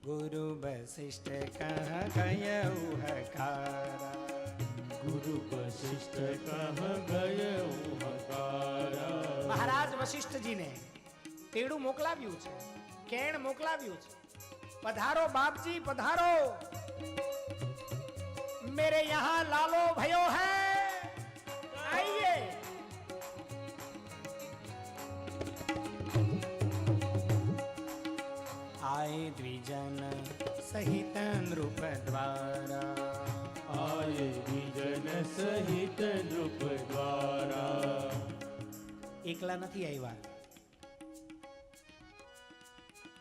गुरु वशिष्ठ कह गयऊ हकारा। गुरु वशिष्ठ कह गयऊ हकारा। મહારાજ વશિષ્ઠજીને તેડું મોકલાવ્યું છે, કેણ મોકલાવ્યું છે। પધારો બાપજી પધારો, मेरे यहाँ लालो भयो है, आइए। आए द्विजन सहित नृप द्वारा। आए द्विजन सहित नृप द्वारा। એકલા નથી આવ્યા,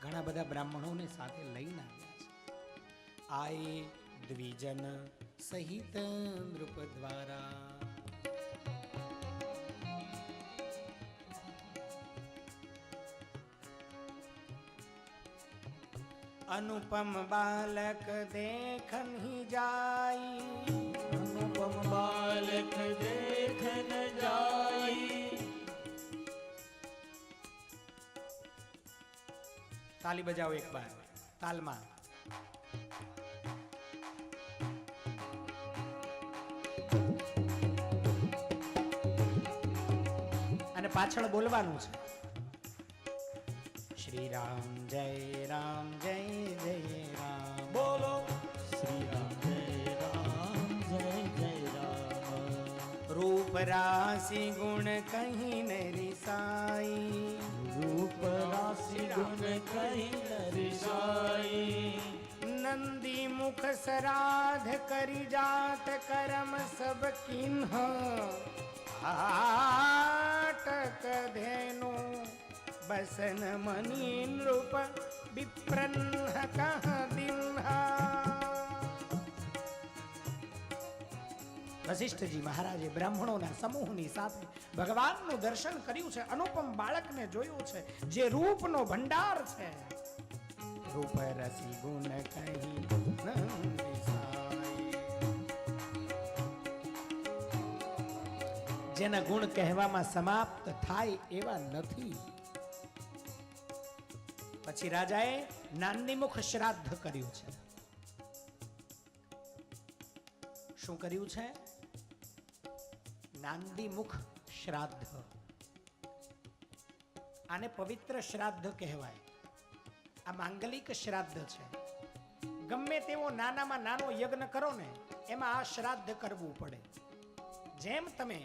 ઘણા બધા બ્રાહ્મણોને સાથે લઈને આવ્યા છે। આએ દ્વિજન સહિત નૃપ દ્વારા। अनुपम बालक देखन ही जाई। अनुपम बालक देखन जाई। ताली बजाओ एक बार, तालमा। અને પાછળ બોલવાનું છે, શ્રી રામ જય રામ જય જય રામ। बोलो श्री राम जय राम जय जय राम। रूप राशि गुण कहीं न रिसाई। रूप राशि गुण कहीं न रिसाई। नंदी मुख सराध करी जात करम सब किन्ह। हाटक धेनु बसन मणि नृप विप्रन्ह कह दिन्हा। વશિષ્ઠજી મહારાજે બ્રાહ્મણોના સમૂહની સાથે ભગવાનનું દર્શન કર્યું છે, અનુપમ બાળકને જોયું છે, જે રૂપનો ભંડાર છે। રૂપ રસી ગુણ કહી ન વિસાય। જેના ગુણ કહેવામાં સમાપ્ત થાય એવા નથી। પછી રાજાએ નાંદીમુખ શ્રાદ્ધ કર્યું છે। શું કર્યું છે? નાંદીમુખ શ્રાદ્ધ। આને પવિત્ર શ્રાદ્ધ કહેવાય। આ માંગલિક શ્રાદ્ધ છે। ગમે તેવો નાનામાં નાનો યજ્ઞ કરો ને એમાં આ શ્રાદ્ધ કરવું પડે। જેમ તમે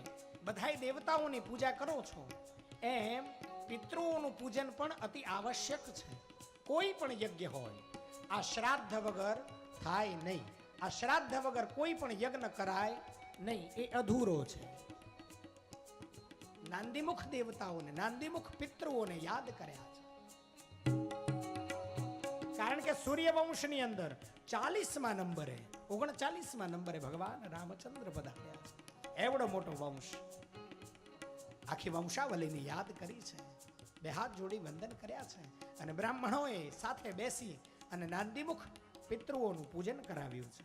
બધાય દેવતાઓની પૂજા કરો છો એમ પિતૃઓનું પૂજન પણ અતિ આવશ્યક છે। કોઈ પણ યજ્ઞ હોય આ શ્રાદ્ધ વગર થાય નહીં। આ શ્રાદ્ધ વગર કોઈ પણ યજ્ઞ કરાય નહીં, એ અધૂરો છે। નાંદીમુખ દેવતાઓને, નાંદીમુખ પિતૃઓને યાદ કર્યા છે। કારણ કે સૂર્યવંશની અંદર 40મા નંબરે 39મા નંબરે ભગવાન રામચંદ્ર પધાર્યા છે। એવડો મોટો વંશ, આખી વંશાવલીની યાદ કરી છે। બે હાથ જોડી વંદન કર્યા છે અને બ્રાહ્મણોએ સાથે બેસી અને નાંદીમુખ પિતૃઓનું પૂજન કરાવ્યું છે।